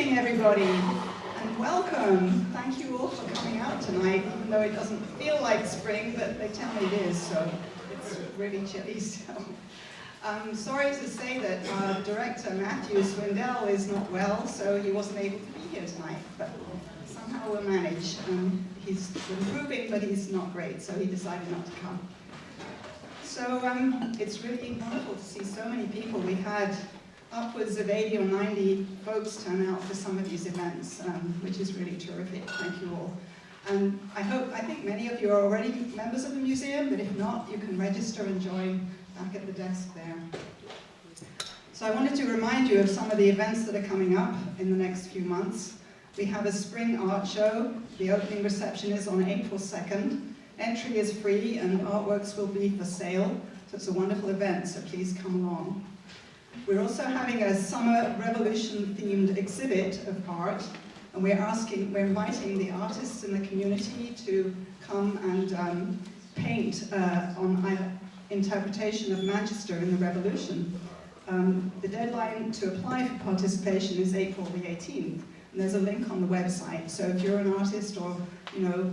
evening, everybody, and welcome. Thank you all for coming out tonight, even though it doesn't feel like spring, but they tell me it is, so it's really chilly still. I'm sorry to say that our director, Matthew Swindell, is not well, so he wasn't able to be here tonight, but somehow we'll manage. He's improving, but he's not great, so he decided not to come. So it's really wonderful to see so many people. We've had upwards of 80 or 90 folks turn out for some of these events, which is really terrific. Thank you all. And I think many of you are already members of the museum, but if not, you can register and join back at the desk there. So I wanted to remind you of some of the events that are coming up in the next few months. We have a spring art show. The opening reception is on April 2nd. Entry is free and artworks will be for sale. So it's a wonderful event, so please come along. We're also having a summer revolution-themed exhibit of art, and we're inviting the artists in the community to come and paint on interpretation of Manchester in the Revolution. The deadline to apply for participation is April the 18th, and there's a link on the website. So if you're an artist or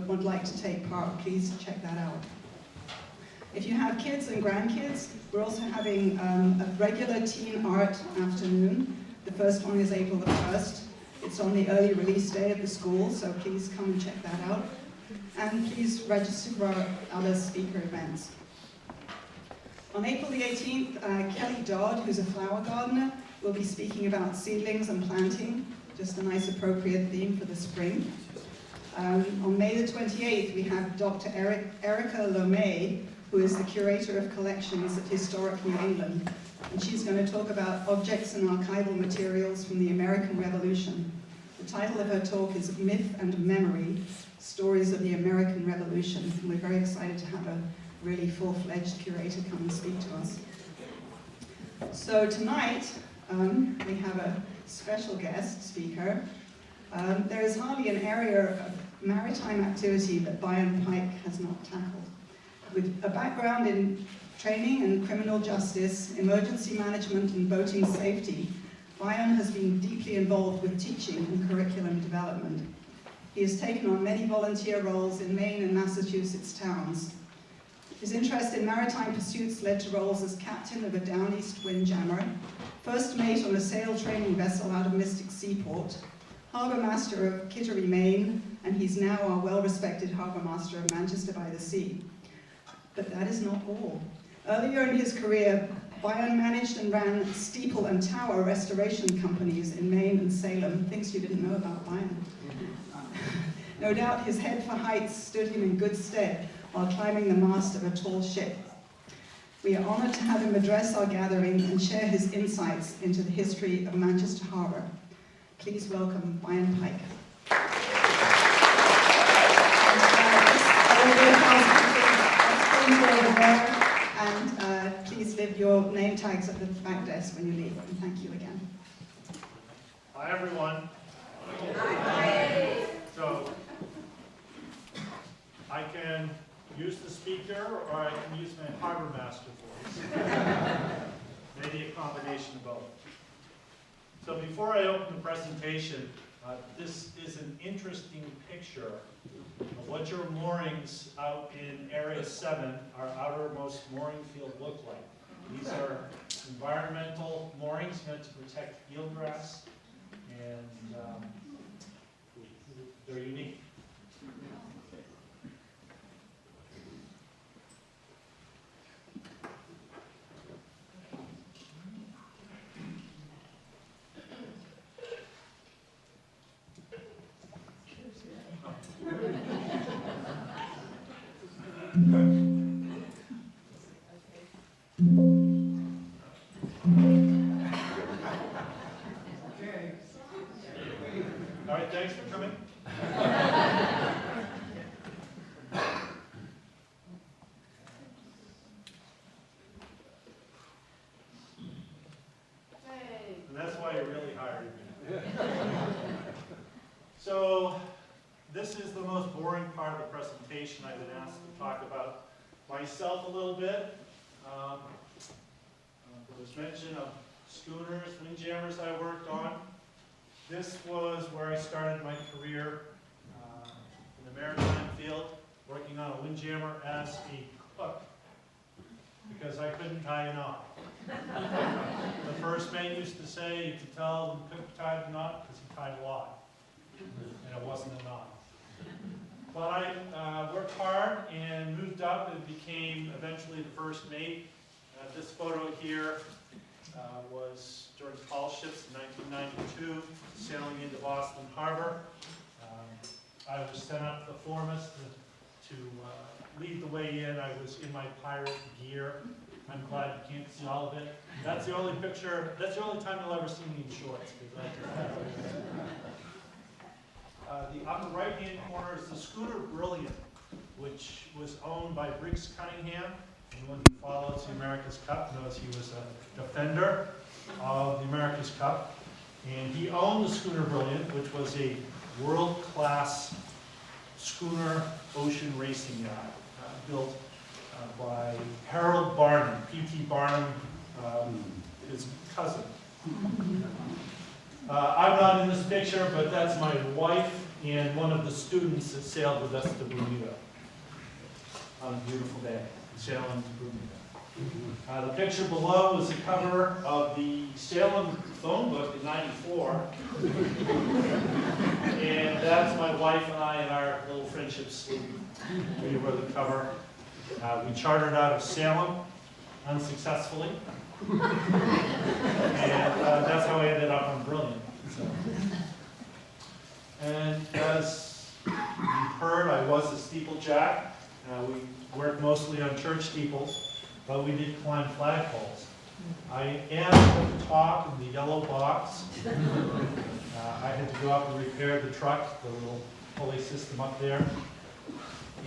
would like to take part, please check that out. If you have kids and grandkids, we're also having a regular teen art afternoon. The first one is April the 1st. It's on the early release day of the school, so please come and check that out. And please register for our other speaker events. On April the 18th, Kelly Dodd, who's a flower gardener, will be speaking about seedlings and planting, just a nice appropriate theme for the spring. On May the 28th, we have Dr. Erica Lomé, who is the Curator of Collections at Historic New England. And she's going to talk about objects and archival materials from the American Revolution. The title of her talk is Myth and Memory, Stories of the American Revolution. And we're very excited to have a really full-fledged curator come and speak to us. So tonight, we have a special guest speaker. There is hardly an area of maritime activity that Bion Pike has not tackled. With a background in training and criminal justice, emergency management and boating safety, Bion has been deeply involved with teaching and curriculum development. He has taken on many volunteer roles in Maine and Massachusetts towns. His interest in maritime pursuits led to roles as captain of a Down East windjammer, first mate on a sail training vessel out of Mystic Seaport, Harbormaster of Kittery, Maine, and he's now our well-respected Harbormaster of Manchester by the Sea. But that is not all. Earlier in his career, Bion managed and ran steeple and tower restoration companies in Maine and Salem, things you didn't know about Bion. No doubt his head for heights stood him in good stead while climbing the mast of a tall ship. We are honored to have him address our gathering and share his insights into the history of Manchester Harbour. Please welcome Bion Pike. And please leave your name tags at the back desk when you leave, and thank you again. Hi everyone. Hi. So, I can use the speaker or I can use my Harbormaster voice. Maybe a combination of both. So before I open the presentation, this is an interesting picture of what your moorings out in Area 7, our outermost mooring field, look like. These are environmental moorings meant to protect eelgrass, and they're unique. All right, thanks for coming. And that's why you really hired me. So, this is the most boring part of the presentation. I've been asked to talk about myself a little bit. There was mention of schooners, windjammers I worked on. This was where I started my career in the maritime field, working on a windjammer as a cook, because I couldn't tie a knot. The first mate used to say you could tell the cook tied a knot because he tied a lot, and it wasn't a knot. But I worked hard and moved up and became eventually the first mate. This photo here was during tall ships in 1992, sailing into Boston Harbor. I was sent up the foremast to lead the way in. I was in my pirate gear. I'm glad you can't see all of it. That's the only picture, that's the only time you'll ever see me in shorts. The upper right-hand corner is the schooner Brilliant, which was owned by Briggs Cunningham. Anyone who follows the America's Cup knows he was a defender of the America's Cup. And he owned the schooner Brilliant, which was a world-class schooner ocean racing yacht built by Harold Barnum, P.T. Barnum, his cousin. I'm not in this picture, but that's my wife and one of the students that sailed with us to Bermuda on a beautiful day, sailing to Bermuda. The picture below was the cover of the Salem phone book in '94. And that's my wife and I in our little friendship sleep. We were the cover. We chartered out of Salem unsuccessfully. And that's how I ended up on Brilliant. So. And as you've heard, I was a steeplejack. We worked mostly on church steeples, but we did climb flagpoles. I am at the top in the yellow box. I had to go up and repair the truck, the little pulley system up there.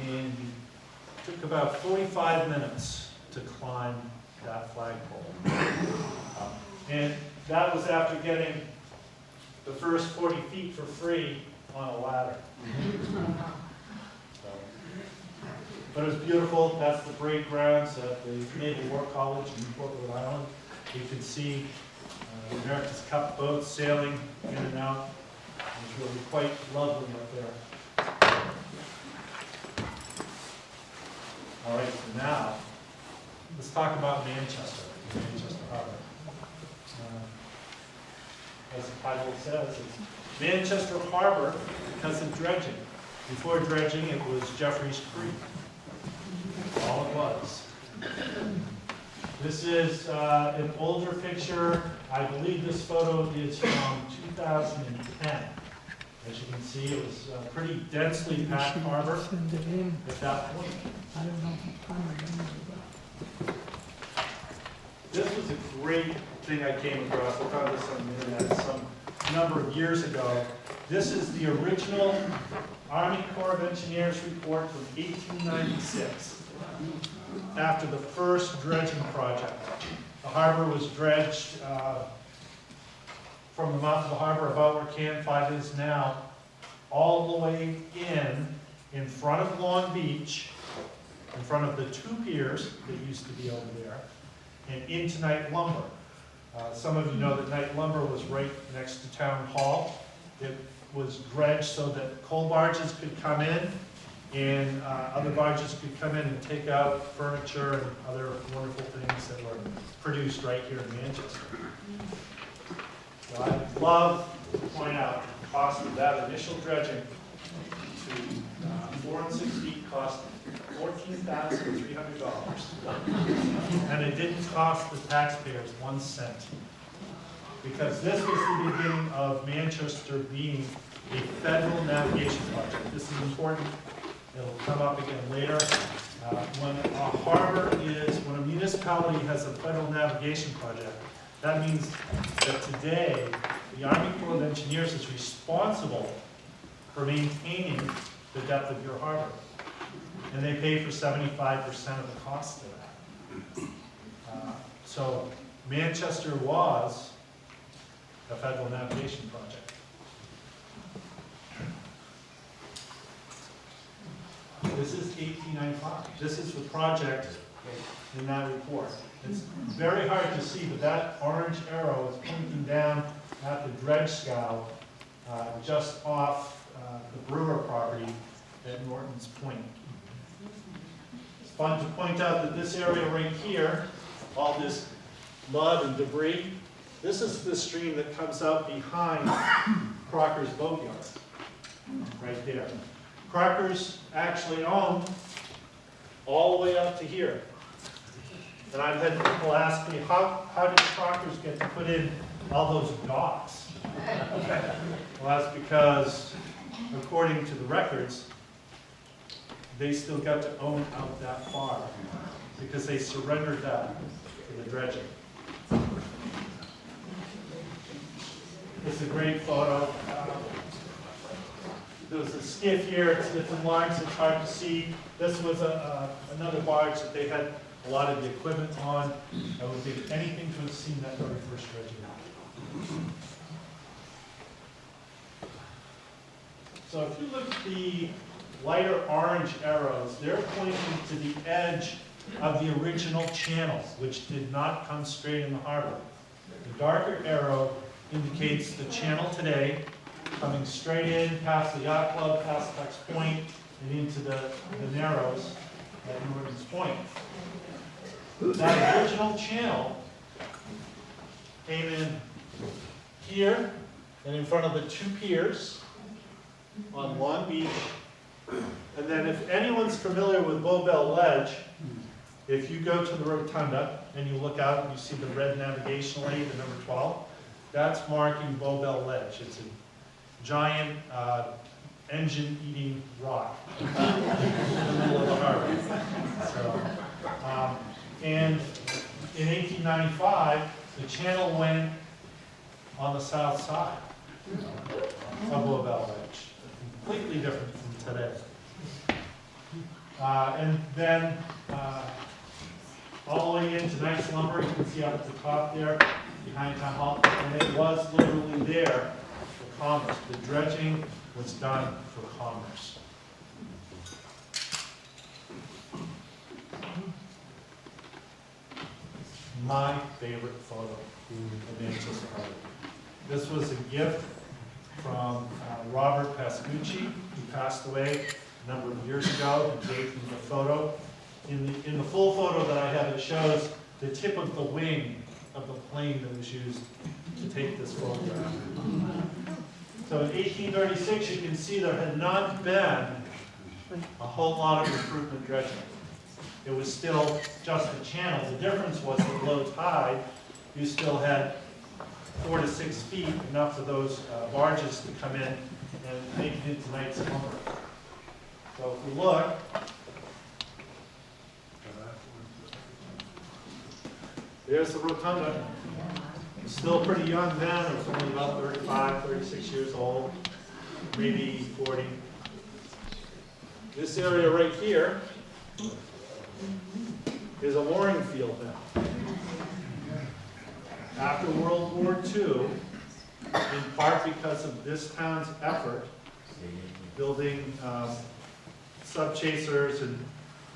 And it took about 45 minutes to climb that flagpole. And that was after getting the first 40 feet for free on a ladder. So, but it was beautiful. That's the parade grounds at the Naval War College in Newport, Rhode Island. You can see the America's Cup boats sailing in and out. It's really quite lovely up there. All right, so now let's talk about Manchester Harbor. As the title says, it's Manchester Harbor because of dredging. Before dredging, it was Jeffreys Creek. All it was. This is an older picture. I believe this photo is from 2010. As you can see, it was a pretty densely packed harbor at that point. This was a great thing I came across. I found this on the internet some number of years ago. This is the original Army Corps of Engineers report from 1896, after the first dredging project. The harbor was dredged from the mouth of the harbor about where Can 5 is now, all the way in front of Long Beach, in front of the two piers that used to be over there, and into Knight Lumber. Some of you know that Knight Lumber was right next to Town Hall. It was dredged so that coal barges could come in, and other barges could come in and take out furniture and other wonderful things that were produced right here in Manchester. So I'd love to point out the cost of that initial dredging to 4 and 6 feet cost $14,300. And it didn't cost the taxpayers 1 cent. Because this was the beginning of Manchester being a federal navigation project. This is important. It'll come up again later. When a municipality has a federal navigation project, that means that today the Army Corps of Engineers is responsible for maintaining the depth of your harbor. And they pay for 75% of the cost of that. So Manchester was a federal navigation project. This is 1895. This is the project in that report. It's very hard to see, but that orange arrow is pointing down at the dredge scow just off the Brewer property at Norton's Point. It's fun to point out that this area right here, all this mud and debris, this is the stream that comes out behind Crocker's boatyard, right there. Crocker's actually owned all the way up to here. And I've had people ask me, how did Crocker's get to put in all those docks? Well, that's because, according to the records, they still got to own out that far because they surrendered that to the dredging. It's a great photo. There's a skiff here, it's different lines, it's hard to see. This was another barge that they had a lot of the equipment on. I would give anything to have seen that very first dredging. So if you look at the lighter orange arrows, they're pointing to the edge of the original channels, which did not come straight in the harbor. The darker arrow indicates the channel today, coming straight in past the yacht club, past Tuck's Point, and into the Narrows at Norton's Point. That original channel came in here and in front of the two piers on Long Beach. And then if anyone's familiar with Bowbell Ledge, if you go to the rotunda and you look out and you see the red navigation light, the number 12, that's marking Bowbell Ledge. It's a giant engine-eating rock in the middle of the harbor. So, and in 1895, the channel went on the south side of Bowbell Ledge. Completely different from today. And then all the way into nice lumber, you can see up at the top there, behind Town Hall, and it was literally there for commerce. The dredging was done for commerce. My favorite photo of Manchester Harbor. This was a gift from Robert Pascucci, who passed away a number of years ago, and gave me the photo. In the full photo that I have, it shows the tip of the wing of the plane that was used to take this photograph. So in 1836, you can see there had not been a whole lot of improvement dredging. It was still just a channel. The difference was at low tide, you still had 4 to 6 feet, enough for those barges to come in and make it into night's lumber. So if we look, there's the rotunda. It's still pretty young then. It was only about 35, 36 years old, maybe 40. This area right here is a mooring field now. After World War II, in part because of this town's effort, building sub-chasers and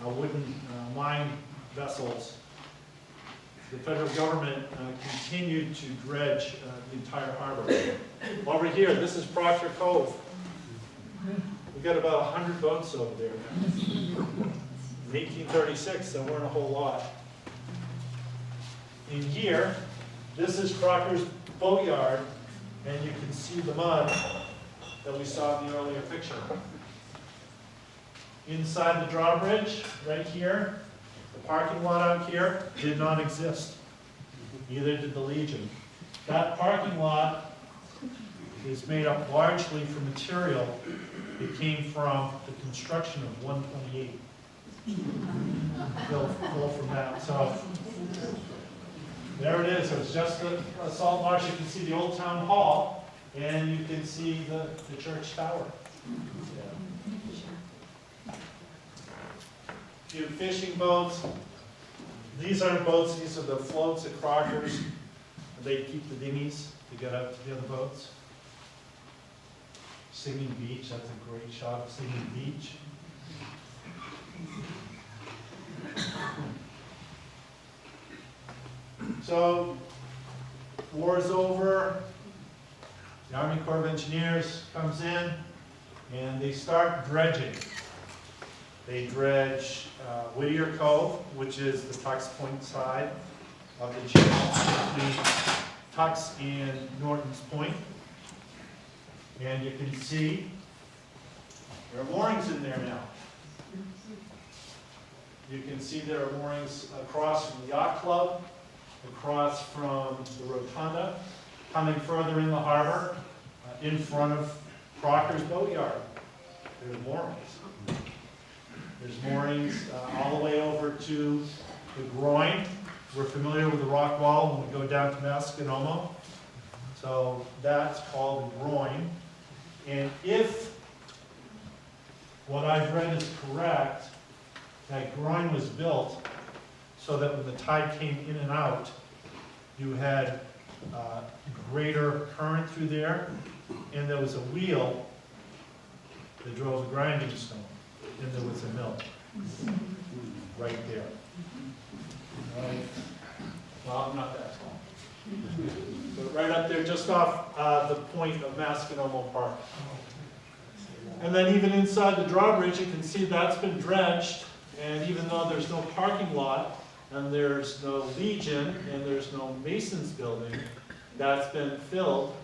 wooden mine vessels, the federal government continued to dredge the entire harbor. Over here, this is Proctor Cove. We've got about 100 boats over there now. In 1836, there weren't a whole lot. In here, this is Crocker's boatyard, and you can see the mud that we saw in the earlier picture. Inside the drawbridge, right here, the parking lot out here did not exist. Neither did the Legion. That parking lot is made up largely from material that came from the construction of 128. Built from that. So there it is. It's just a salt marsh. You can see the old town hall, and you can see the church tower. A few fishing boats. These aren't boats. These are the floats at Crocker's. They keep the dinghies to get out to the other boats. Singing Beach. That's a great shot of Singing Beach. So, war's over, The Army Corps of Engineers comes in and they start dredging. They dredge Whittier Cove, which is the Tux Point side of the channel between Tux and Norton's Point. And you can see there are moorings in there now. You can see there are moorings across from the yacht club, across from the rotunda, coming further in the harbor, in front of Crocker's Boatyard. There's moorings. There's moorings all the way over to the groin. We're familiar with the rock wall when we go down to Masconomo. So that's called the groin. And if what I've read is correct, that groin was built so that when the tide came in and out, you had greater current through there, and there was a wheel that drove the grinding stone, and there was a mill right there. Right. Well, not that small. But right up there, just off the point of Masconomo Park. And then even inside the drawbridge, you can see that's been dredged, and even though there's no parking lot, and there's no Legion, and there's no Mason's building, that's been filled,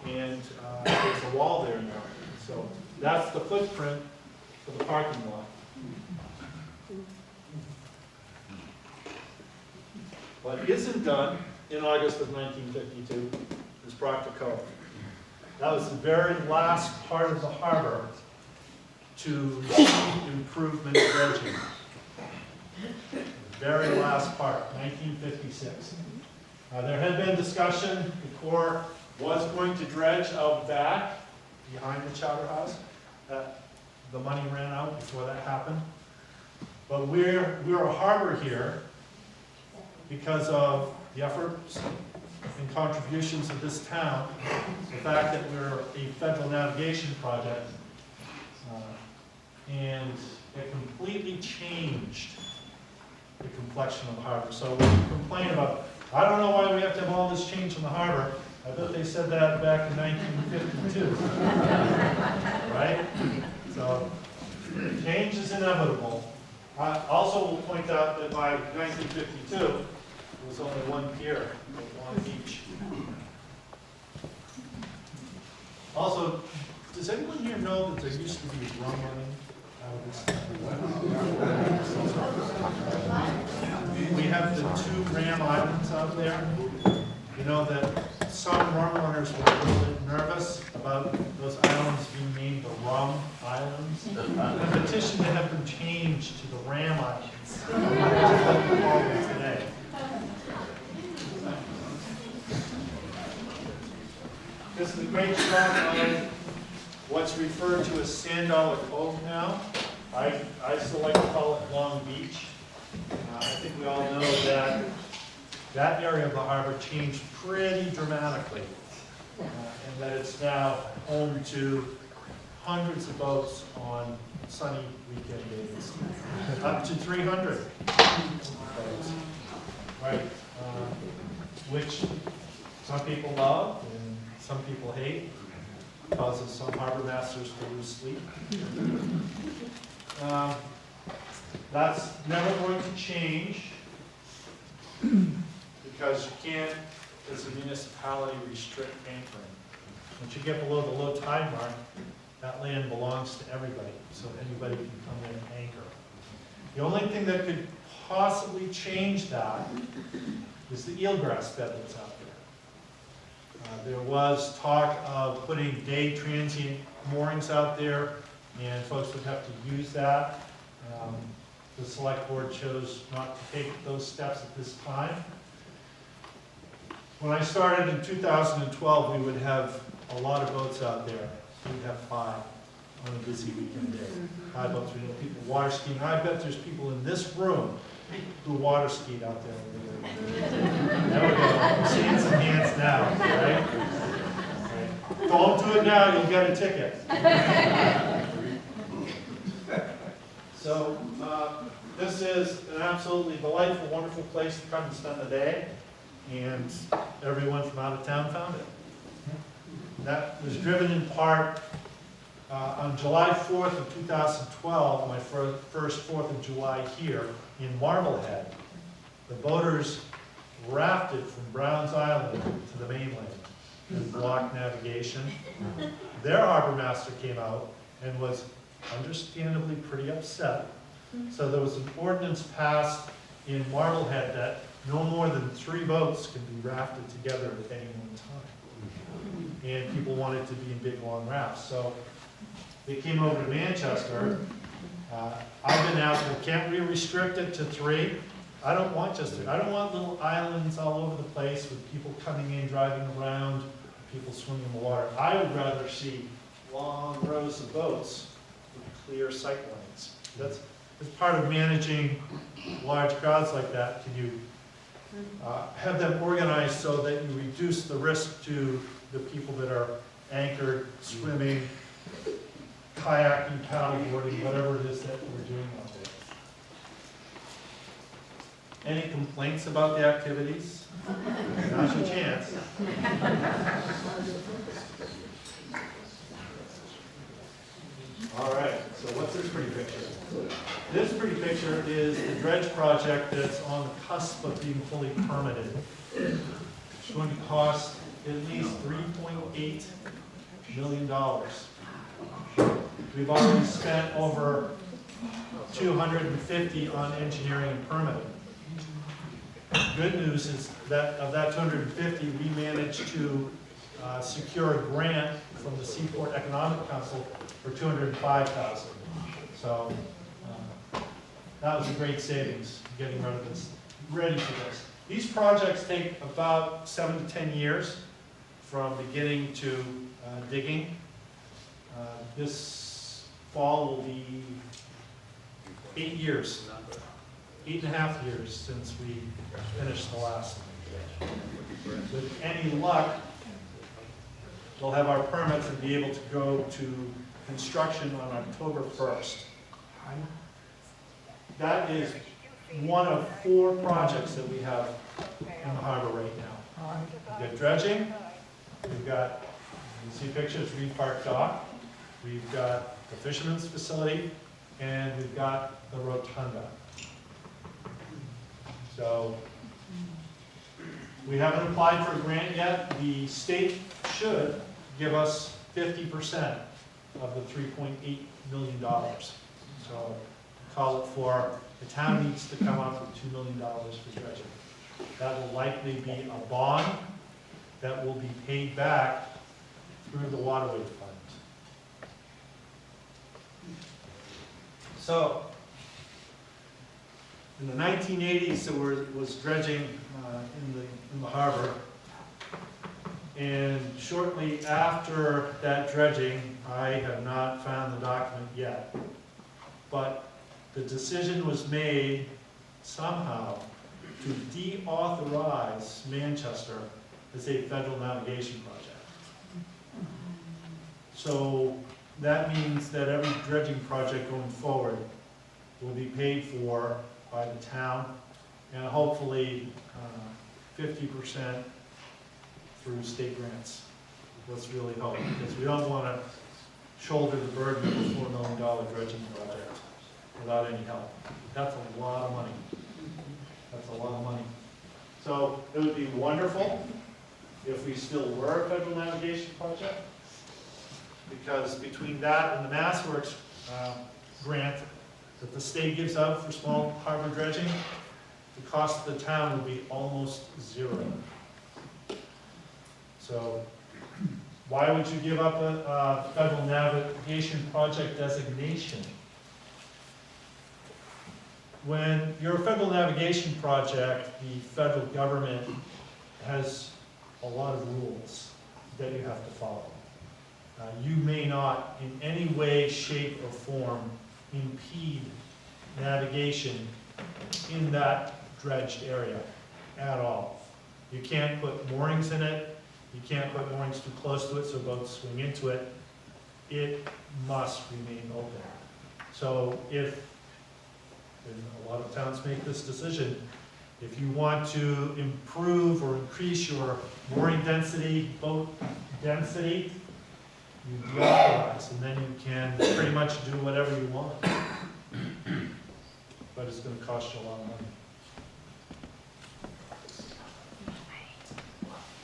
and there's a wall there now. So that's the footprint for the parking lot. What isn't done in August of 1952 is Proctor Cove. That was the very last part of the harbor to receive improvement dredging. The very last part, 1956. There had been discussion, the Corps was going to dredge out back behind the Chowder House. The money ran out before that happened. But we're a harbor here because of the efforts and contributions of this town, the fact that we're a federal navigation project, and it completely changed the complexion of the harbor. So we complain about, I don't know why we have to have all this change in the harbor. I bet they said that back in 1952. Right? So change is inevitable. I also will point out that by 1952, there was only one pier, one beach. Also, does anyone here know that there used to be rum running out of this thing? We have the 2 ram islands out there. You know that some rum runners were a little bit nervous about those islands being named the Rum Islands. A petition to have them changed to the Ram Islands. Today. This is a great shot of what's referred to as Sand Dollar Cove now. I still like to call it Long Beach. I think we all know that that area of the harbor changed pretty dramatically, and that it's now home to hundreds of boats on sunny weekend days, up to 300 boats, right? Which some people love and some people hate, causes some harbor masters to lose sleep. That's never going to change because you can't, as a municipality, restrict anchoring. Once you get below the low tide mark, that land belongs to everybody, so anybody can come in and anchor. The only thing that could possibly change that is the eelgrass bed that's out there. There was talk of putting day transient moorings out there, and folks would have to use that. The select board chose not to take those steps at this time. When I started in 2012, we would have a lot of boats out there. We'd have 5 on a busy weekend day. 5 boats, we know people water skiing. I bet there's people in this room who water skied out there. There we go. I'm seeing some hands now, right? Right. Don't do it now, you'll get a ticket. So, this is an absolutely delightful, wonderful place to come and spend the day, and everyone from out of town found it. That was driven in part on July 4th of 2012, my first 4th of July here in Marblehead. The boaters rafted from Browns Island to the mainland and blocked navigation. Their harbormaster came out and was understandably pretty upset. So there was an ordinance passed in Marblehead that no more than 3 boats can be rafted together at any one time. And people wanted to be in big long rafts. So they came over to Manchester. I've been asked, well, can't we restrict it to 3? I don't want just 3. I don't want little islands all over the place with people coming in, driving around, people swimming in the water. I would rather see long rows of boats with clear sight lines. That's part of managing large crowds like that. Can you have them organized so that you reduce the risk to the people that are anchored, swimming, kayaking, paddleboarding, whatever it is that we're doing out there. Any complaints about the activities? Now's your chance. All right, so what's this pretty picture? This pretty picture is the dredge project that's on the cusp of being fully permitted. It's going to cost at least $3.8 million. We've already spent over $250 on engineering and permitting. Good news is that of that 250, we managed to secure a grant from the Seaport Economic Council for $205,000. So that was a great savings, getting rid of this, ready for this. These projects take about 7 to 10 years from beginning to digging. This fall will be 8 years, 8.5 years since we finished the last one. With any luck, we'll have our permits and be able to go to construction on October 1st. That is one of 4 projects that we have in the harbor right now. We've got dredging, we've got, you can see pictures, Reed Park Dock, we've got the fisherman's facility, and we've got the rotunda. So we haven't applied for a grant yet. The state should give us 50% of the $3.8 million. So call it for, the town needs to come up with $2 million for dredging. That will likely be a bond that will be paid back through the waterway fund. So, in the 1980s, there was dredging in the harbor, and shortly after that dredging, I have not found the document yet, but the decision was made somehow to deauthorize Manchester as a federal navigation project. So that means that every dredging project going forward will be paid for by the town, and hopefully 50% through state grants. Let's really hope, because we don't want to shoulder the burden of a $4 million dredging project without any help. That's a lot of money. That's a lot of money. So it would be wonderful if we still were a federal navigation project, because between that and the MassWorks grant that the state gives out for small harbor dredging, the cost of the town will be almost zero. So why would you give up a federal navigation project designation? When you're a federal navigation project, the federal government has a lot of rules that you have to follow. You may not in any way, shape, or form impede navigation in that dredged area at all. You can't put moorings in it. You can't put moorings too close to it so boats swing into it. It must remain open. So if, and a lot of towns make this decision, if you want to improve or increase your mooring density, boat density, you deauthorize, and then you can pretty much do whatever you want. But it's going to cost you a lot of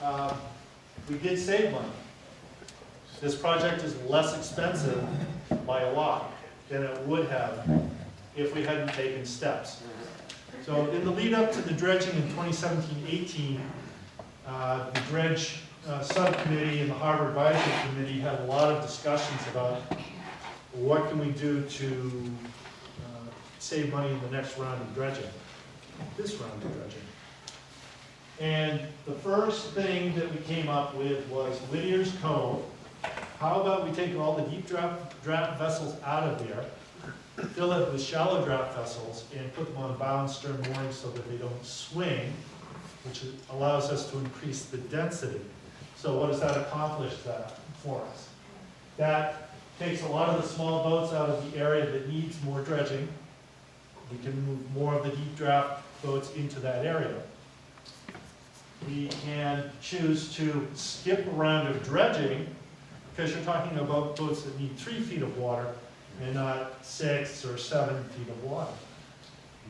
money. We did save money. This project is less expensive by a lot than it would have if we hadn't taken steps. So in the lead up to the dredging in 2017-18, the dredge subcommittee and the Harbor Advisory Committee had a lot of discussions about what can we do to save money in the next round of dredging, this round of dredging. And the first thing that we came up with was Whittier's Cove. How about we take all the deep draft vessels out of there, fill it with shallow draft vessels, and put them on bow and stern moorings so that they don't swing, which allows us to increase the density. So what does that accomplish for us? That takes a lot of the small boats out of the area that needs more dredging. We can move more of the deep draft boats into that area. We can choose to skip a round of dredging because you're talking about boats that need 3 feet of water and not 6 or 7 feet of water.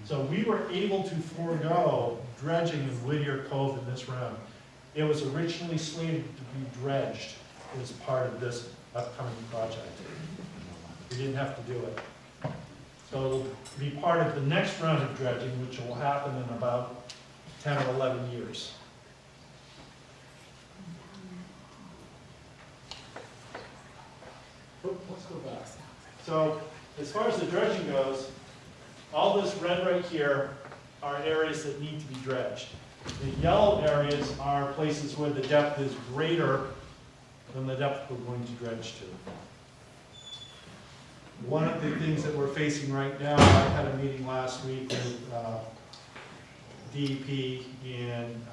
So we were able to forego dredging in Whittier Cove in this round. It was originally slated to be dredged as part of this upcoming project. We didn't have to do it. So it'll be part of the next round of dredging, which will happen in about 10 or 11 years. Let's go back. So as far as the dredging goes, all this red right here are areas that need to be dredged. The yellow areas are places where the depth is greater than the depth we're going to dredge to. One of the things that we're facing right now, I had a meeting last week with DEP and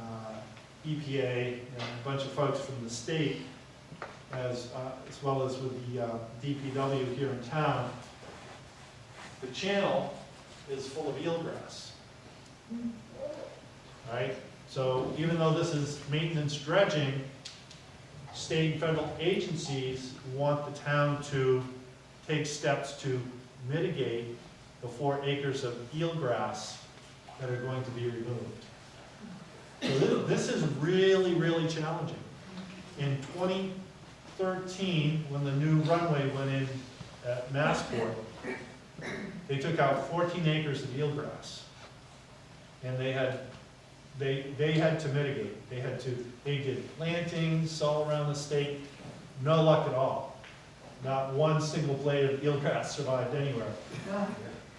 EPA and a bunch of folks from the state, as well as with the DPW here in town. The channel is full of eelgrass. Right? So even though this is maintenance dredging, state and federal agencies want the town to take steps to mitigate the 4 acres of eelgrass that are going to be removed. So this is really, really challenging. In 2013, when the new runway went in at Massport, they took out 14 acres of eelgrass. And they had to mitigate. They did plantings all around the state. No luck at all. Not one single blade of eelgrass survived anywhere.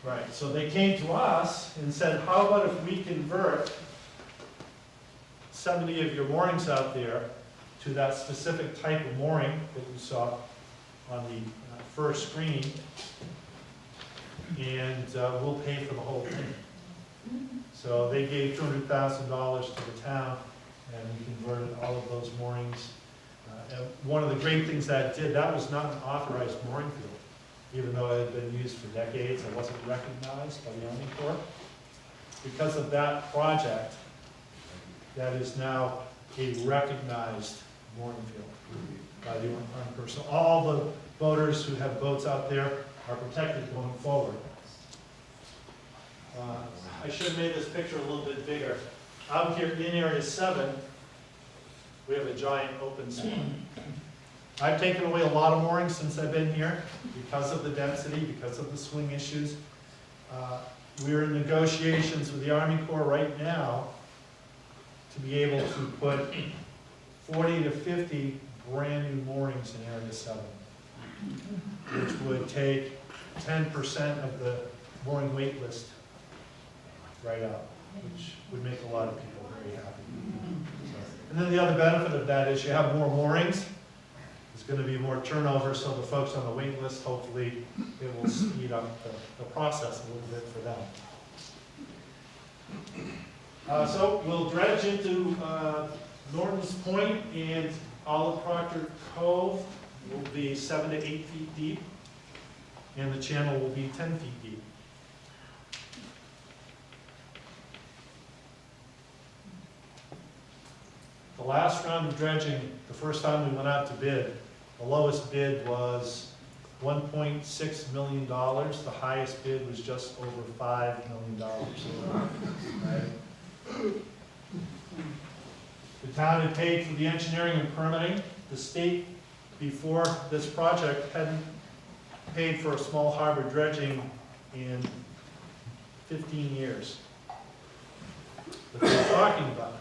Right, so they came to us and said, how about if we convert 70 of your moorings out there to that specific type of mooring that you saw on the first screen, and we'll pay for the whole thing. So they gave $200,000 to the town, and we converted all of those moorings. And one of the great things that did, that was not an authorized mooring field. Even though it had been used for decades, it wasn't recognized by the Army Corps. Because of that project, that is now a recognized mooring field by the Army Corps. So all the boaters who have boats out there are protected going forward. I should have made this picture a little bit bigger. Out here in Area 7, we have a giant open sea. I've taken away a lot of moorings since I've been here because of the density, because of the swing issues. We're in negotiations with the Army Corps right now to be able to put 40 to 50 brand new moorings in Area 7, which would take 10% of the mooring wait list right out, which would make a lot of people very happy. And then the other benefit of that is you have more moorings. There's going to be more turnover, so the folks on the wait list, hopefully, it will speed up the process a little bit for them. So we'll dredge into Norton's Point, and Olive Proctor Cove will be 7 to 8 feet deep, and the channel will be 10 feet deep. The last round of dredging, the first time we went out to bid, the lowest bid was $1.6 million. The highest bid was just over $5 million. Right? The town had paid for the engineering and permitting. The state, before this project, hadn't paid for a small harbor dredging in 15 years. But they were talking about it.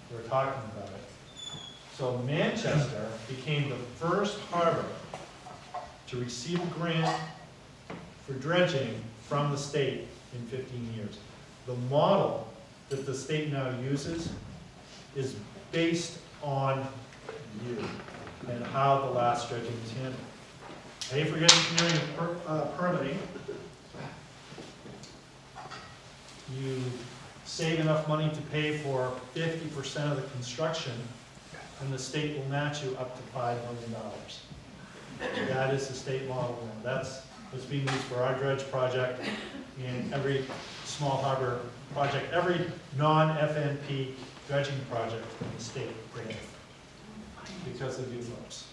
They were talking about it. So Manchester became the first harbor to receive a grant for dredging from the state in 15 years. The model that the state now uses is based on you and how the last dredging was handled. Pay for engineering and permitting. You save enough money to pay for 50% of the construction, and the state will match you up to $5 million. That is the state model now. That's what's being used for our dredge project and every small harbor project, every non-FNP dredging project in the state today, because of you folks.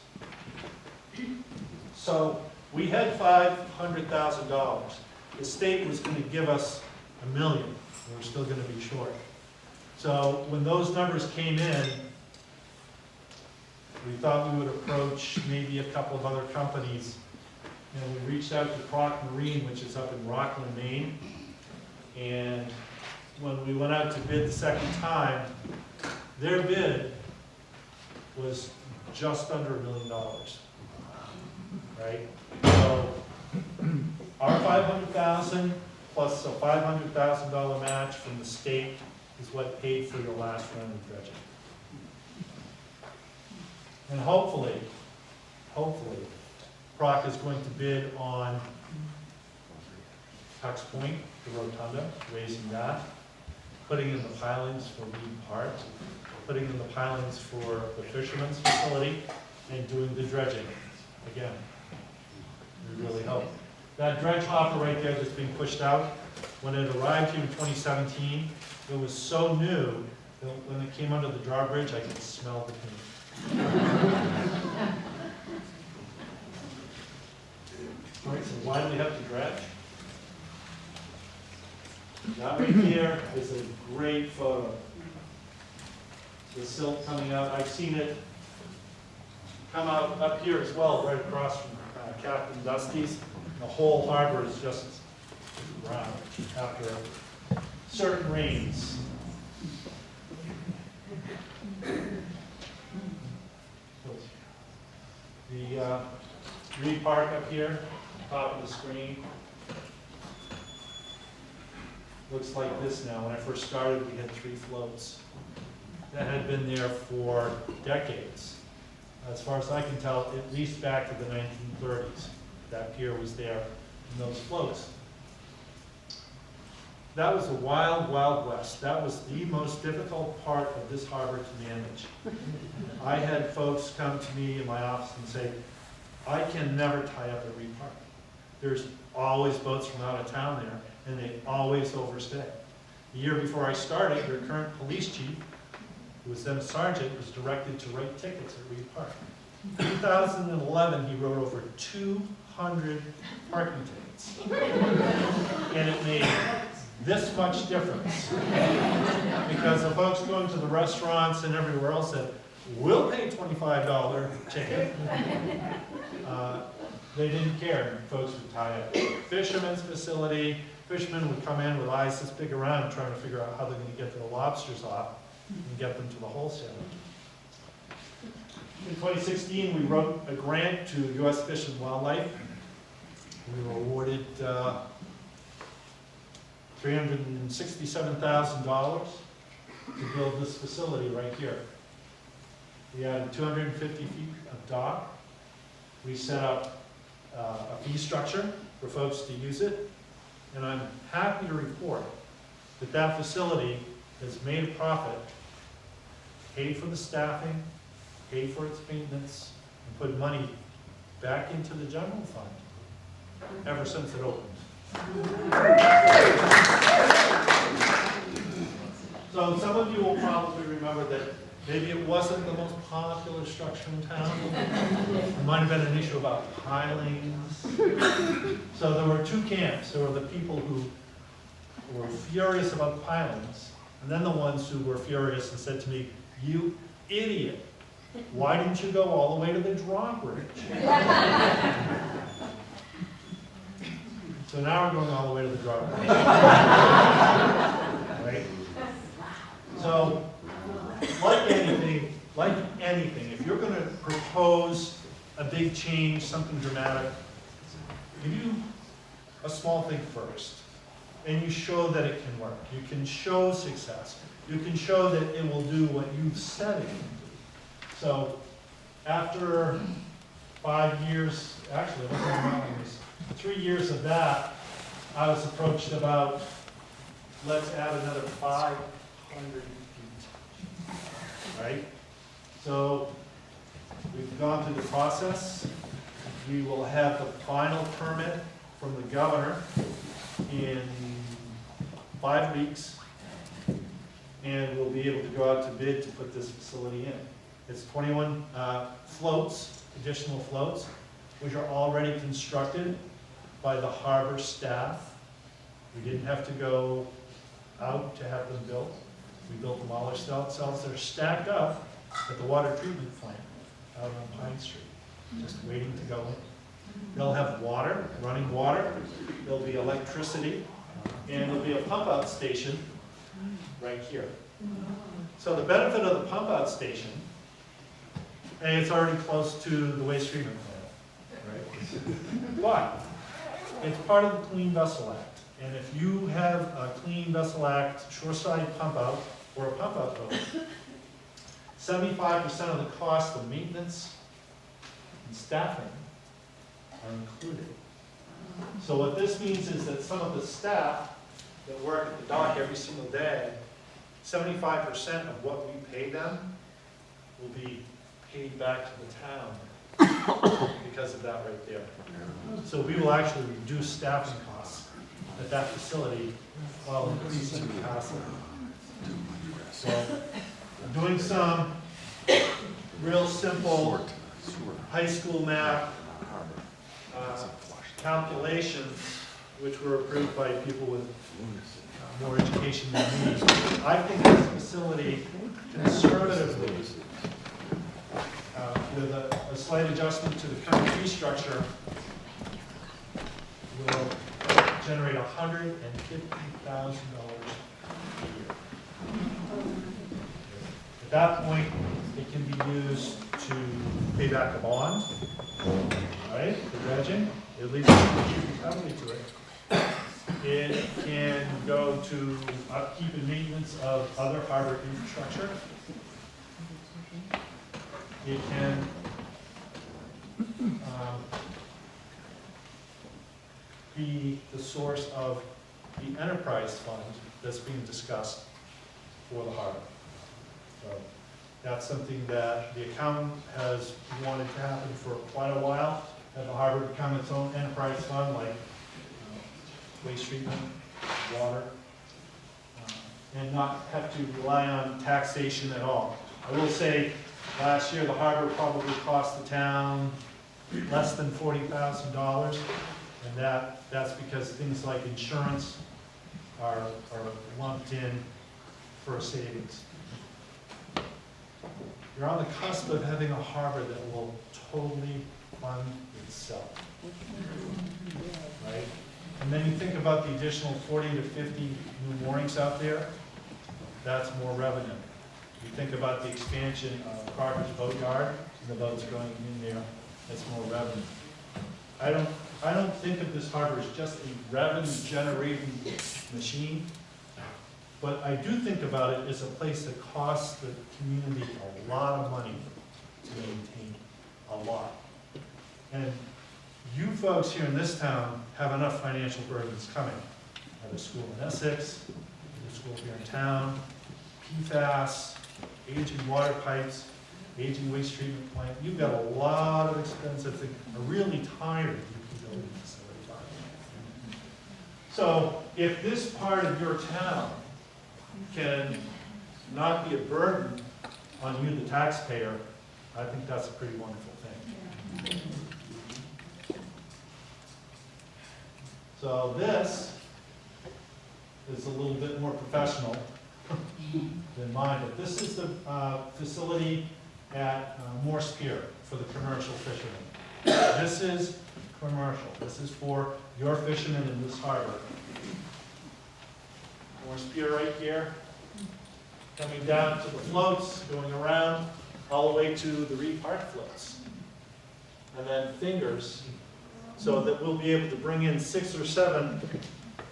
So we had $500,000. The state was going to give us $1 million. We're still going to be short. So when those numbers came in, we thought we would approach maybe a couple of other companies. And we reached out to Croc Marine, which is up in Rockland, Maine. And when we went out to bid the second time, their bid was just under $1 million. Right? So our $500,000 plus a $500,000 match from the state is what paid for your last round of dredging. And hopefully, Proc is going to bid on Tux Point, the rotunda, raising that, putting in the pilings for Reed Park, putting in the pilings for the fishermen's facility, and doing the dredging. Again, we really hope. That dredge hopper right there that's being pushed out, when it arrived here in 2017, it was so new that when it came under the drawbridge, I could smell the paint. All right, so why do we have to dredge? That right here is a great photo. The silt coming out. I've seen it come out up here as well, right across from Captain Dusty's. The whole harbor is just brown after certain rains. The Reed Park up here, top of the screen, looks like this now. When I first started, we had 3 floats. That had been there for decades. As far as I can tell, at least back to the 1930s. That pier was there in those floats. That was the wild, wild west. That was the most difficult part of this harbor to manage. I had folks come to me in my office and say, I can never tie up at Reed Park. There's always boats from out of town there, and they always overstay. The year before I started, their current police chief, who was then sergeant, was directed to write tickets at Reed Park. In 2011, he wrote over 200 parking tickets. And it made this much difference. Because the folks going to the restaurants and everywhere else said, we'll pay $25 ticket. They didn't care. Folks would tie up fishermen's facility. Fishermen would come in with eyes this big around trying to figure out how they're going to get the lobsters off and get them to the wholesaler. In 2016, we wrote a grant to U.S. Fish and Wildlife. We were awarded $367,000 to build this facility right here. We added 250 feet of dock. We set up a fee structure for folks to use it. And I'm happy to report that that facility has made a profit, paid for the staffing, paid for its maintenance, and put money back into the general fund ever since it opened. So some of you will probably remember that Maybe it wasn't the most popular structure in town. There might have been an issue about pilings. So there were two camps. There were the people who were furious about the pilings, and then the ones who were furious and said to me, "You idiot, why didn't you go all the way to the drawbridge?" So now we're going all the way to the drawbridge. Right? So, like anything, if you're going to propose a big change, something dramatic, you do a small thing first, and you show that it can work. You can show success. You can show that it will do what you've said it can do. So, after 5 years, actually, it wasn't long, it was 3 years of that, I was approached about, let's add another 500 feet, right? So we've gone through the process. We will have the final permit from the governor in 5 weeks, and we'll be able to go out to bid to put this facility in. It's 21 floats, additional floats, which are already constructed by the harbor staff. We didn't have to go out to have them built. We built them all ourselves. They're stacked up at the water treatment plant out on Pine Street, just waiting to go in. They'll have water, running water. There'll be electricity, and there'll be a pump out station right here. So the benefit of the pump out station, and it's already close to the waste treatment plant, right? But it's part of the Clean Vessel Act. And if you have a Clean Vessel Act shoreside pump out or a pump out boat, 75% of the cost of maintenance and staffing are included. So what this means is that some of the staff that work at the dock every single day, 75% of what we pay them will be paid back to the town because of that right there. So we will actually reduce staffing costs at that facility while increasing capacity. So I'm doing some real simple high school math calculations, which were approved by people with more education than me. I think this facility, conservatively, with a slight adjustment to the current fee structure, will generate $150,000 a year. At that point, it can be used to pay back a bond, right, for dredging. It leaves recovery to it. It can go to upkeep and maintenance of other harbor infrastructure. It can be the source of the enterprise fund that's being discussed for the harbor. So that's something that the accountant has wanted to happen for quite a while, have the harbor become its own enterprise fund, like waste treatment, water, and not have to rely on taxation at all. I will say, last year the harbor probably cost the town less than $40,000, and that's because things like insurance are lumped in for savings. You're on the cusp of having a harbor that will totally fund itself, right? And then you think about the additional 40 to 50 new moorings out there, that's more revenue. You think about the expansion of Crockers Boatyard, and the boats going in there, that's more revenue. I don't think of this harbor as just a revenue-generating machine, but I do think about it as a place that costs the community a lot of money to maintain, a lot. And you folks here in this town have enough financial burdens coming. I have a school in Essex, a school here in town, PFAS, aging water pipes, aging waste treatment plant. You've got a lot of expensive things, a really tired utility facility. So if this part of your town can not be a burden on you, the taxpayer, I think that's a pretty wonderful thing. So this is a little bit more professional than mine, but this is the facility at Morse Pier for the commercial fishermen. This is commercial. This is for your fishermen in this harbor. Morse Pier right here, coming down to the floats, going around all the way to the Reed Park floats. And then fingers, so that we'll be able to bring in 6 or 7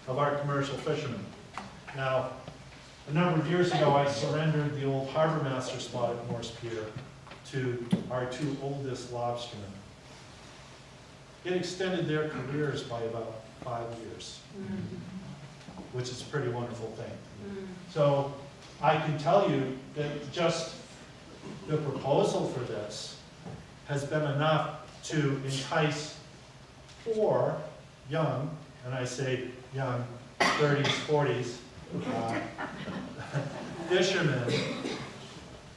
of our commercial fishermen. Now, a number of years ago, I surrendered the old Harbormaster spot at Morse Pier to our 2 oldest lobstermen. It extended their careers by about 5 years, which is a pretty wonderful thing. So I can tell you that just the proposal for this has been enough to entice 4 young, and I say young, 30s, 40s, fishermen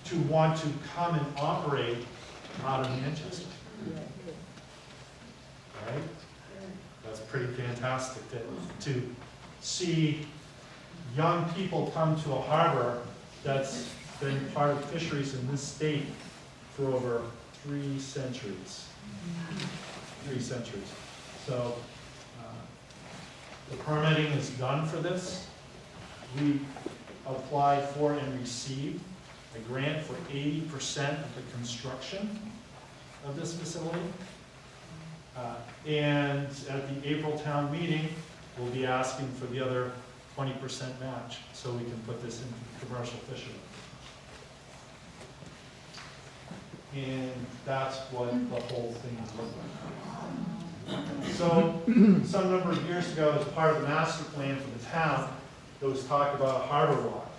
to want to come and operate out of Manchester. Right? That's pretty fantastic to see young people come to a harbor that's been part of fisheries in this state for over 3 centuries. 3 centuries. So the permitting is done for this. We applied for and received a grant for 80% of the construction of this facility. And at the April town meeting, we'll be asking for the other 20% match so we can put this in commercial fishermen. And that's what the whole thing looks like. So, some number of years ago, as part of the master plan for the town, there was talk about a harbor walk,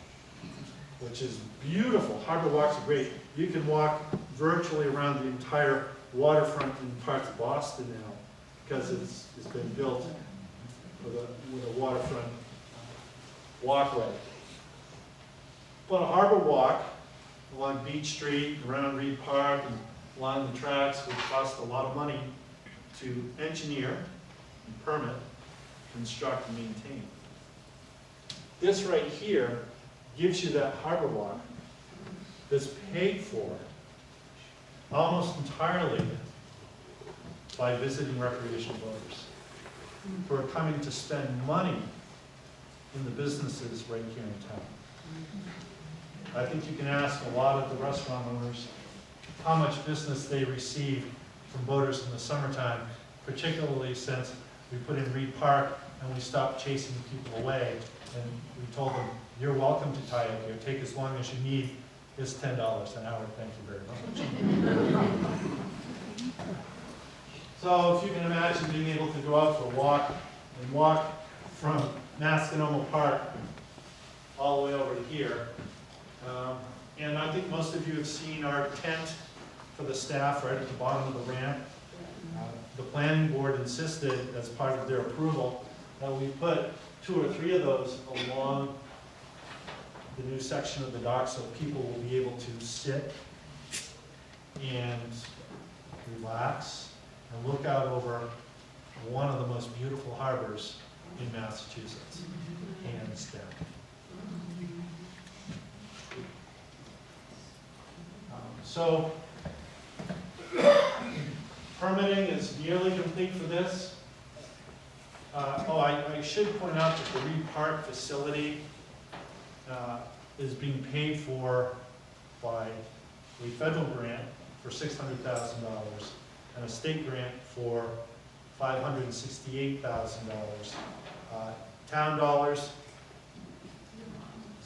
which is beautiful. Harbor walks are great. You can walk virtually around the entire waterfront in parts of Boston now, because it's been built with a waterfront walkway. But a harbor walk along Beach Street, around Reed Park, and along the tracks would cost a lot of money to engineer, and permit, construct, and maintain. This right here gives you that harbor walk that's paid for almost entirely by visiting recreational boaters who are coming to spend money in the businesses right here in town. I think you can ask a lot of the restaurant owners how much business they receive from boaters in the summertime, particularly since we put in Reed Park and we stopped chasing people away, and we told them, you're welcome to tie up here, take as long as you need, it's $10 an hour, thank you very much. So if you can imagine being able to go out for a walk and walk from Masconoma Park all the way over to here. And I think most of you have seen our tent for the staff right at the bottom of the ramp. The planning board insisted, as part of their approval, that we put 2 or 3 of those along the new section of the dock so people will be able to sit and relax and look out over one of the most beautiful harbors in Massachusetts, hands down. So, permitting is nearly complete for this. I should point out that the Reed Park facility is being paid for by a federal grant for $600,000 and a state grant for $568,000. Town dollars,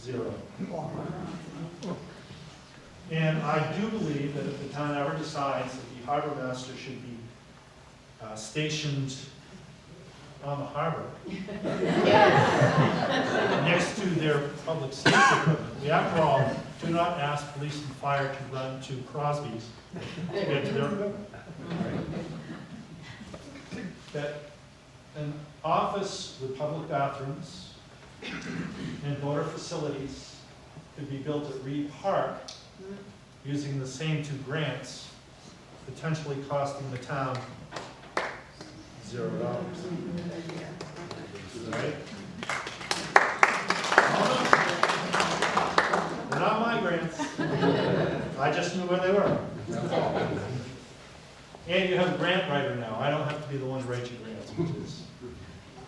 0. And I do believe that if the town ever decides that the Harbormaster should be stationed on the harbor next to their public safety equipment, we, after all, do not ask police and fire to run to Crosby's to get to their equipment. That an office with public bathrooms and voter facilities could be built at Reed Park using the same two grants, potentially costing the town $0. Right? They're not my grants. I just knew where they were. And you have a grant writer now. I don't have to be the one to write your grants, which is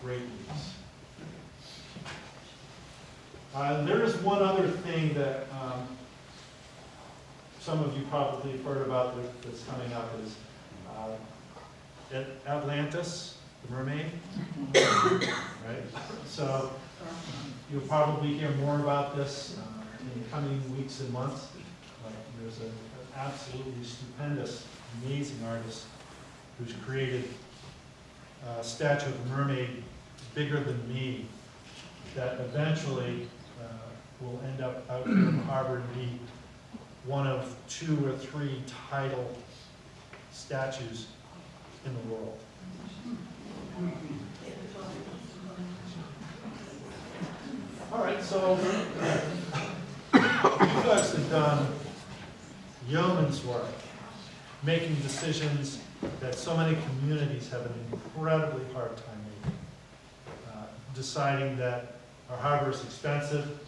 great news. There is one other thing that some of you probably have heard about that's coming up is Atlantis, the mermaid. Right? So you'll probably hear more about this in the coming weeks and months. There's an absolutely stupendous, amazing artist who's created a statue of a mermaid bigger than me that eventually will end up out here in the harbor and be one of 2 or 3 tidal statues in the world. All right, so you guys have done yeoman's work, making decisions that so many communities have an incredibly hard time making. Deciding that our harbor is expensive.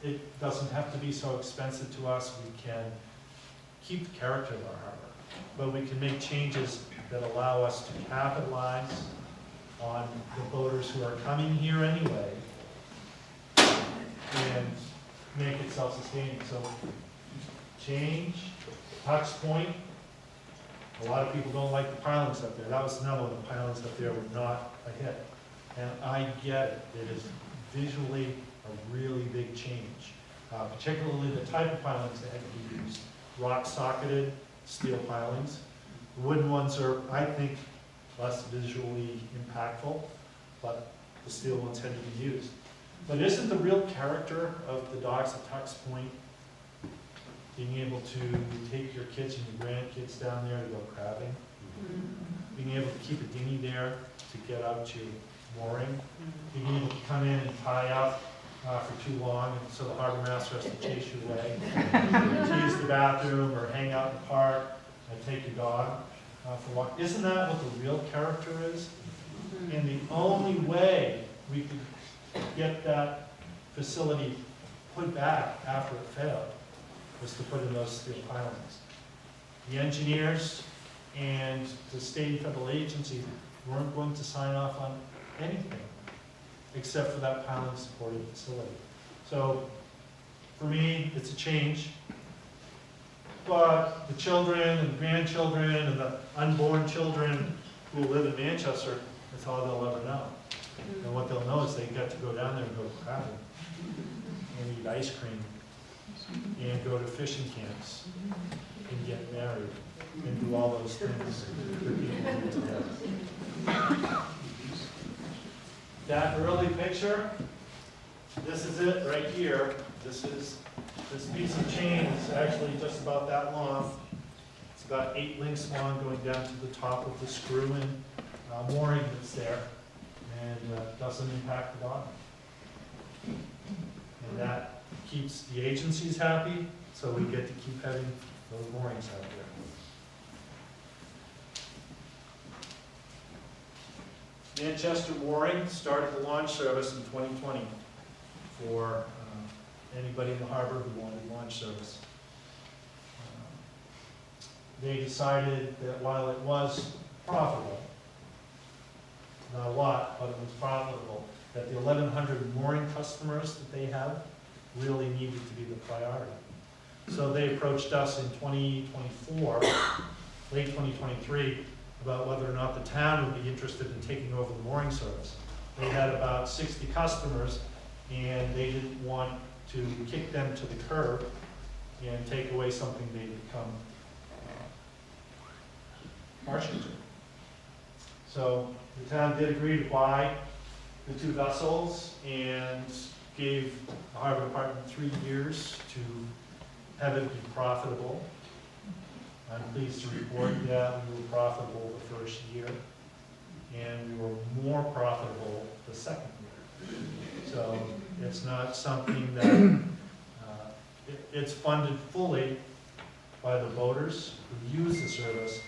It doesn't have to be so expensive to us. We can keep the character of our harbor, but we can make changes that allow us to capitalize on the boaters who are coming here anyway and make it self-sustaining. So change, Tuck's Point. A lot of people don't like the pilings up there. That was another one. The pilings up there were not a hit. And I get it. It is visually a really big change. Particularly the type of pilings that had to be used. Rock-socketed steel pilings. The wooden ones are, I think, less visually impactful, but the steel ones had to be used. But isn't the real character of the docks at Tuck's Point being able to take your kids and your grandkids down there to go crabbing? Being able to keep a dinghy there to get out to mooring? Being able to come in and tie up for too long, and so the harbormaster has to chase you away, to use the bathroom or hang out in the park and take your dog for a walk. Isn't that what the real character is? And the only way we could get that facility put back after it failed was to put in those steel pilings. The engineers and the state and federal agencies weren't going to sign off on anything except for that piling supported facility. So for me, it's a change. But the children and grandchildren and the unborn children who live in Manchester, that's all they'll ever know. And what they'll know is they get to go down there and go crabbing and eat ice cream and go to fishing camps and get married and do all those things that people do together. That early picture, this is it right here. This piece of chain is actually just about that long. It's about 8 links long going down to the top of the screw-in mooring that's there, and doesn't impact the bottom. And that keeps the agencies happy, so we get to keep having those moorings out there. Manchester Mooring started the launch service in 2020 for anybody in the harbor who wanted launch service. They decided that while it was profitable, not a lot, but it was profitable, that the 1,100 mooring customers that they have really needed to be the priority. So they approached us in 2024, late 2023, about whether or not the town would be interested in taking over the mooring service. They had about 60 customers, and they didn't want to kick them to the curb and take away something they'd become partial to. So the town did agree to buy the 2 vessels and gave the harbor department 3 years to have it be profitable. I'm pleased to report that we were profitable the first year, and we were more profitable the second year. So it's not something that it's funded fully by the boaters who use the service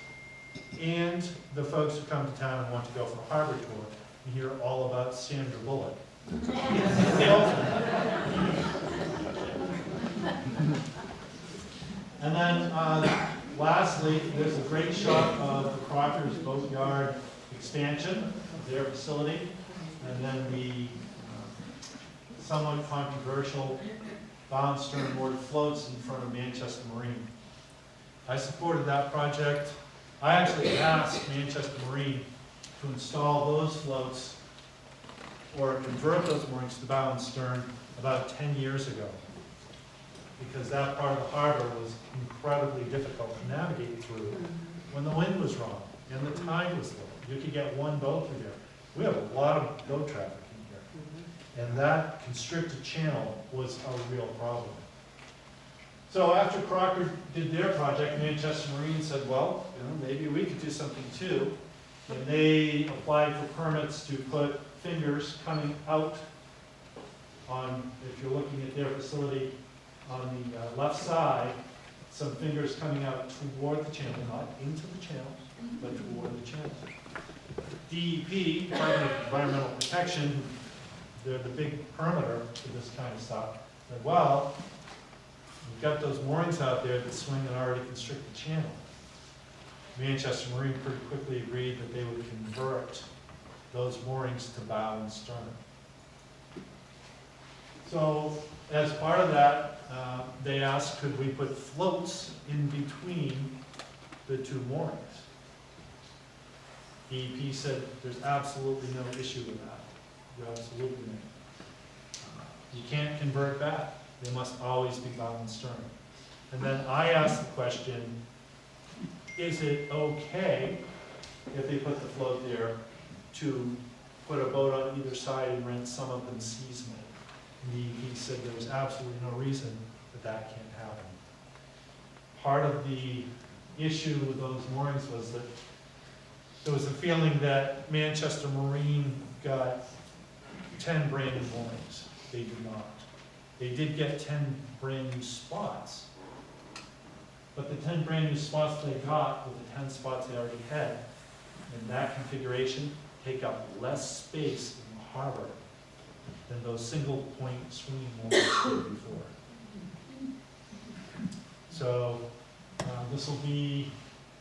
and the folks who come to town and want to go for a harbor tour and hear all about Sandra Bullock. And then lastly, there's a great shot of the Crockers Boatyard expansion, their facility, and then the somewhat controversial bow and stern moored floats in front of Manchester Marine. I supported that project. I actually asked Manchester Marine to install those floats or convert those moorings to bow and stern about 10 years ago, because that part of the harbor was incredibly difficult to navigate through when the wind was wrong and the tide was low. You could get one boat through there. We have a lot of boat traffic in here, and that constricted channel was a real problem. So after Crocker did their project, Manchester Marine said, well, maybe we could do something too. And they applied for permits to put fingers coming out on, if you're looking at their facility, on the left side, some fingers coming out toward the channel, not into the channel, but toward the channel. DEP, Department of Environmental Protection, they're the big permitter for this kind of stuff, said, well, we've got those moorings out there that swing an already constricted channel. Manchester Marine pretty quickly agreed that they would convert those moorings to bow and stern. So as part of that, they asked, could we put floats in between the two moorings? DEP said there's absolutely no issue with that. You're absolutely not. You can't convert back. They must always be bow and stern. And then I asked the question, is it okay if they put the float there to put a boat on either side and rent some of them seasonally? And he said there was absolutely no reason that that can't happen. Part of the issue with those moorings was that there was a feeling that Manchester Marine got 10 brand new moorings. They did not. They did get 10 brand new spots, but the 10 brand new spots they got were the 10 spots they already had. In that configuration, take up less space in the harbor than those single point swinging moorings did before. So this will be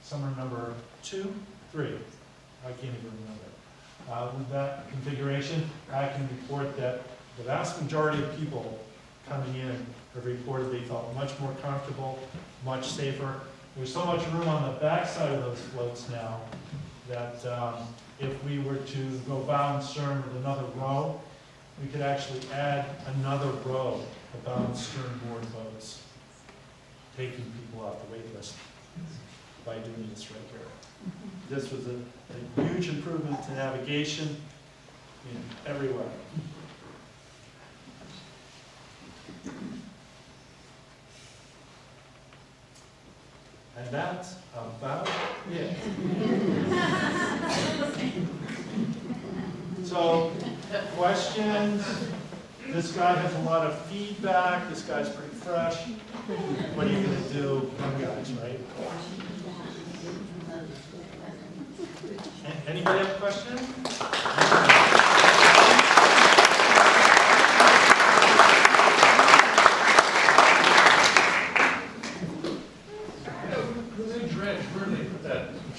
summer number 2, 3. I can't even remember. With that configuration, I can report that the vast majority of people coming in have reported they felt much more comfortable, much safer. There's so much room on the back side of those floats now that if we were to go bow and stern with another row, we could actually add another row of bow and stern moored boats, taking people off the wait list by doing this right here. This was a huge improvement to navigation in every way. And that's about it. So, questions? This guy has a lot of feedback. This guy's pretty fresh. What are you going to do? Young guys, right? Anybody have a question?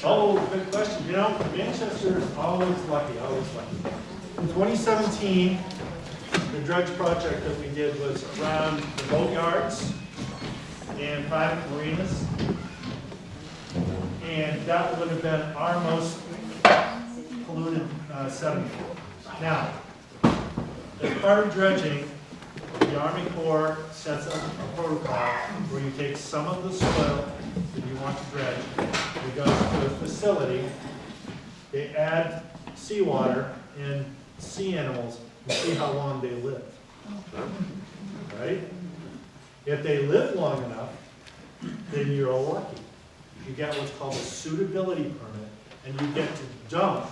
Oh, good question. You know, Manchester is always lucky, always lucky. In 2017, the dredge project that we did was around the boatyards and private marinas. And that would have been our most polluted sediment. Now, as part of dredging, the Army Corps sets up a protocol where you take some of the soil that you want to dredge, it goes to a facility, they add seawater and sea animals and see how long they live. Right? If they live long enough, then you're lucky. You get what's called a suitability permit, and you get to dump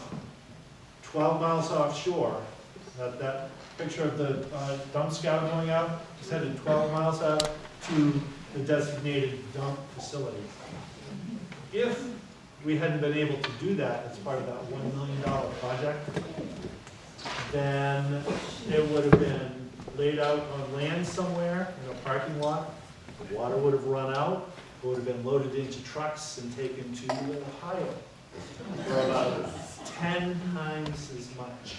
12 miles offshore. That picture of the dump scow going out is headed 12 miles out to the designated dump facility. If we hadn't been able to do that as part of that $1 million project, then it would have been laid out on land somewhere in a parking lot. The water would have run out, it would have been loaded into trucks and taken to Ohio for about 10 times as much.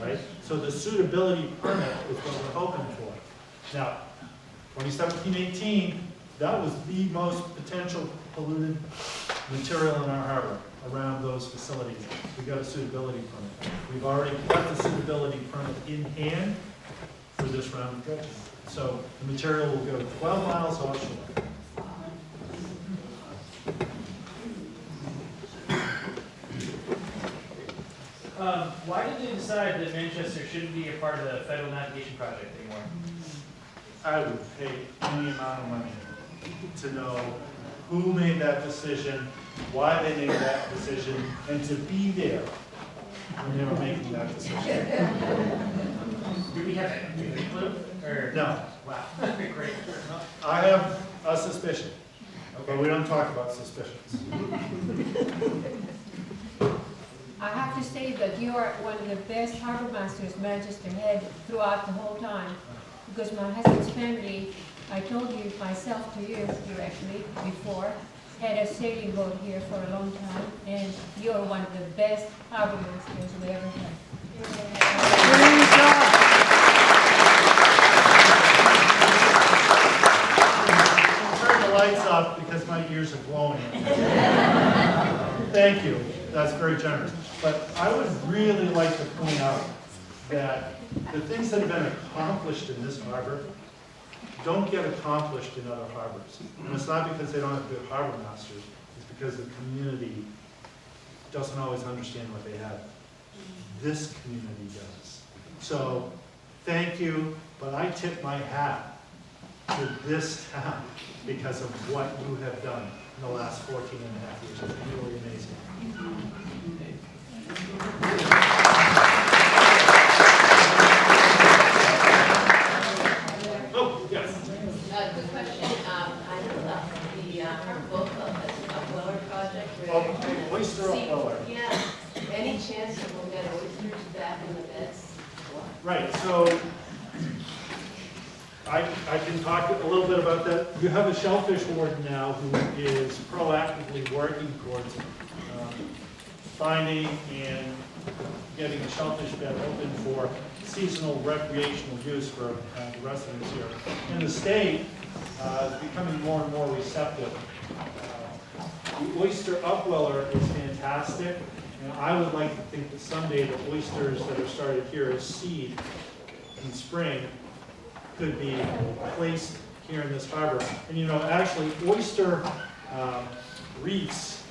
Right? So the suitability permit is what we're hoping for. Now, 2017-18, that was the most potential polluted material in our harbor around those facilities. We got a suitability permit. We've already got the suitability permit in hand for this round of dredging. So the material will go 12 miles offshore. Why did they decide that Manchester shouldn't be a part of the federal navigation project anymore? I would pay any amount of money to know who made that decision, why they made that decision, and to be there when they were making that decision. Do we have a clue? Or? No, Wow. Great. I have a suspicion, but we don't talk about suspicions. I have to say that you are one of the best harbor masters Manchester had throughout the whole time. Because my husband's family, I told you myself to you directly before, had a sailing boat here for a long time, and you're one of the best harbor masters we ever had. Turn the lights off because my ears are blowing. Thank you, that's very generous. But I would really like to point out that the things that have been accomplished in this harbor don't get accomplished in other harbors. And it's not because they don't have good harbor masters, it's because the community doesn't always understand what they have. This community does. So, thank you, but I tip my hat to this town because of what you have done in the last 14 and a half years. It's really amazing. Oh, yes. Good question. I know the Harbor Boat Club has an upweller project Oh, where. oyster upweller. Yeah. Any chance that we'll get oysters back in the beds? Right, so I can talk a little bit about that. You have a shellfish warden now who is proactively working towards finding and getting a shellfish bed open for seasonal recreational use for the residents here. And the state is becoming more and more receptive. The oyster upweller is fantastic, and I would like to think that someday the oysters that are started here as seed in spring could be placed here in this harbor. And you know, actually, oyster reefs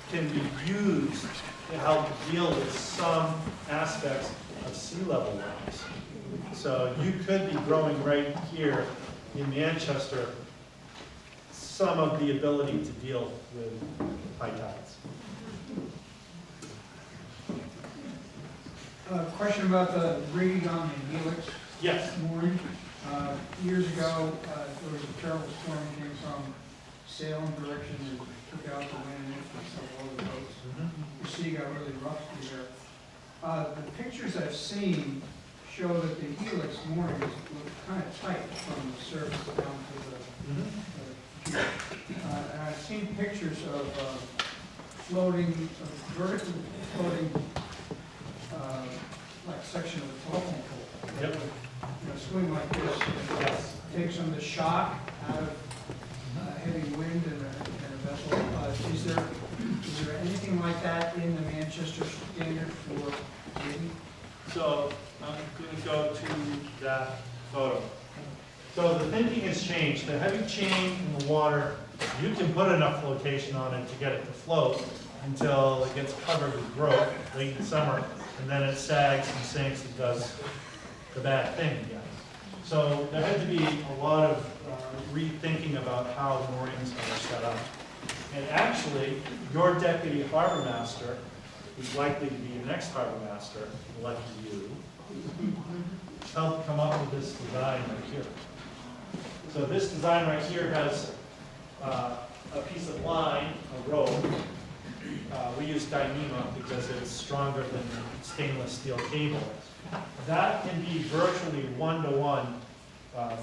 can be used to help deal with some aspects of sea level rise. So you could be growing right here in Manchester some of the ability to deal with high tides. Question about the rigging on the helix Yes. mooring. Years ago, there was a terrible storm that came from Salem direction and took out the wind and several other boats. The sea got really rough through there. The pictures I've seen show that the helix moorings look kind of tight from the surface down to the keel. And I've seen pictures of vertical floating, like section of the telephone pole. Yep. You know, swing like this. Yes. Take some of the shock out of heavy wind in a vessel. Is there anything like that in the Manchester standard for rigging? So I'm going to go to that photo. So the thinking has changed. The heavy chain in the water, you can put enough flotation on it to get it to float until it gets covered with growth late in summer, and then it sags and sinks and does the bad thing again. So there had to be a lot of rethinking about how moorings are set up. And actually, your deputy harbor master, who's likely to be your next harbor master, lucky you, helped come up with this design right here. So this design right here has a piece of line, a rope. We use Dyneema because it's stronger than stainless steel cable. That can be virtually 1-to-1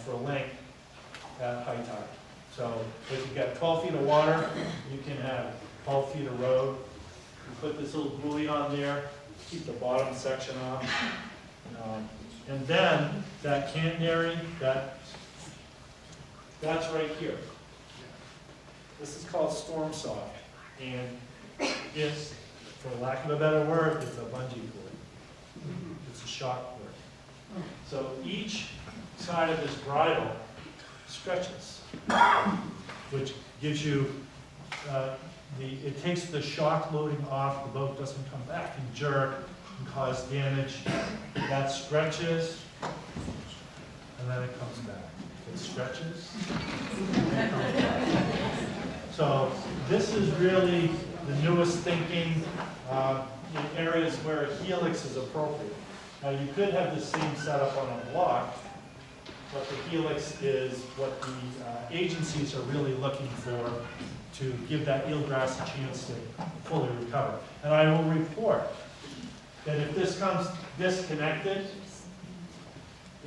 for length at high tide. So if you've got 12 feet of water, you can have 12 feet of road. You put this little buoy on there, keep the bottom section off. And then that catenary, that's right here. This is called storm soft. And it's, for lack of a better word, it's a bungee cord. It's a shock cord. So each side of this bridle stretches, which gives you, it takes the shock loading off, the boat doesn't come back and jerk and cause damage. That stretches, and then it comes back. It stretches, and it comes back. So this is really the newest thinking in areas where a helix is appropriate. Now you could have the same setup on a block, but the helix is what the agencies are really looking for to give that eelgrass a chance to fully recover. And I will report that if this comes disconnected,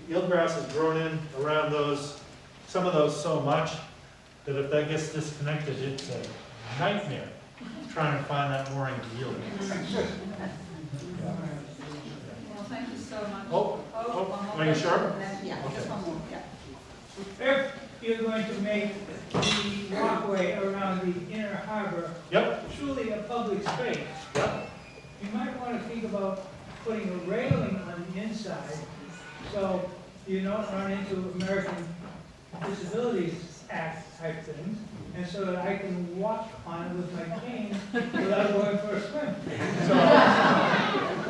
the eelgrass has grown in around some of those so much that if that gets disconnected, it's a nightmare trying to find that mooring of the eelgrass. Well, thank you so much. Are you sure? Yeah, just one more, yeah. If you're going to make the walkway around the inner harbor Yep. truly a public space, Yep. you might want to think about putting a railing on the inside so you don't run into American Disabilities Act type things, and so that I can walk on it with my cane without going for a swim. So,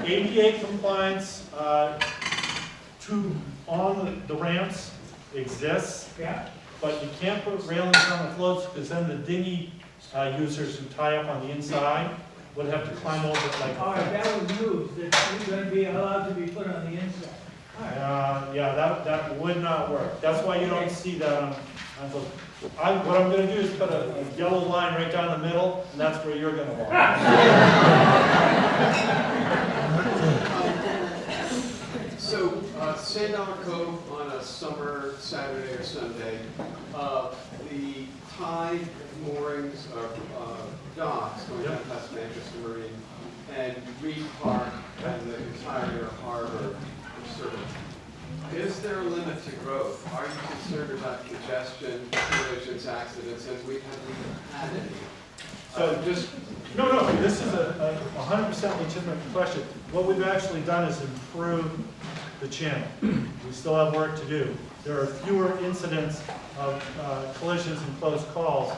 ADA compliance on the ramps exists, Yeah? but you can't put railings on the floats because then the dinghy users who tie up on the inside would have to climb over it like All a right, fence. that was news, that it's going to be allowed to be put on the inside. All right. Yeah, that would not work. That's why you don't see that on the, what I'm gonna do is put a yellow line right down the middle, and that's where you're gonna walk. So, Sand Dollar Cove on a summer Saturday or Sunday, the tide moorings or docks going down past Manchester Marine and Reed Park and the entire harbor sort of. Is there a limit to growth? Are you concerned about congestion, collisions, accidents, as we haven't had any? So just No, this is a 100% legitimate question. What we've actually done is improve the channel. We still have work to do. There are fewer incidents of collisions and close calls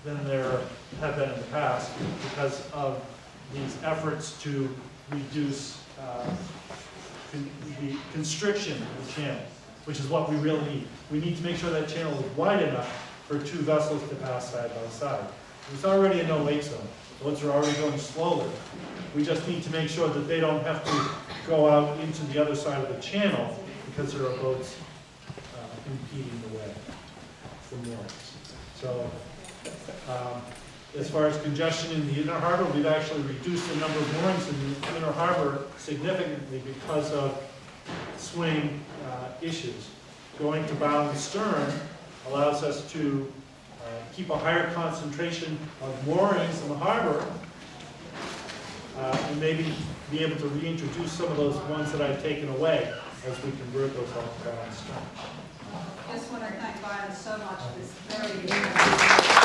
than there have been in the past because of these efforts to reduce the constriction of the channel, which is what we really need. We need to make sure that channel is wide enough for two vessels to pass side by side. There's already a no-wake zone. Boats are already going slowly. We just need to make sure that they don't have to go out into the other side of the channel because there are boats impeding the way for moorings. So, as far as congestion in the inner harbor, we've actually reduced the number of moorings in the inner harbor significantly because of swing issues. Going to bow and stern allows us to keep a higher concentration of moorings in the harbor and maybe be able to reintroduce some of those ones that I've taken away as we convert those all to bow and stern. Just want to thank Bion so much for this very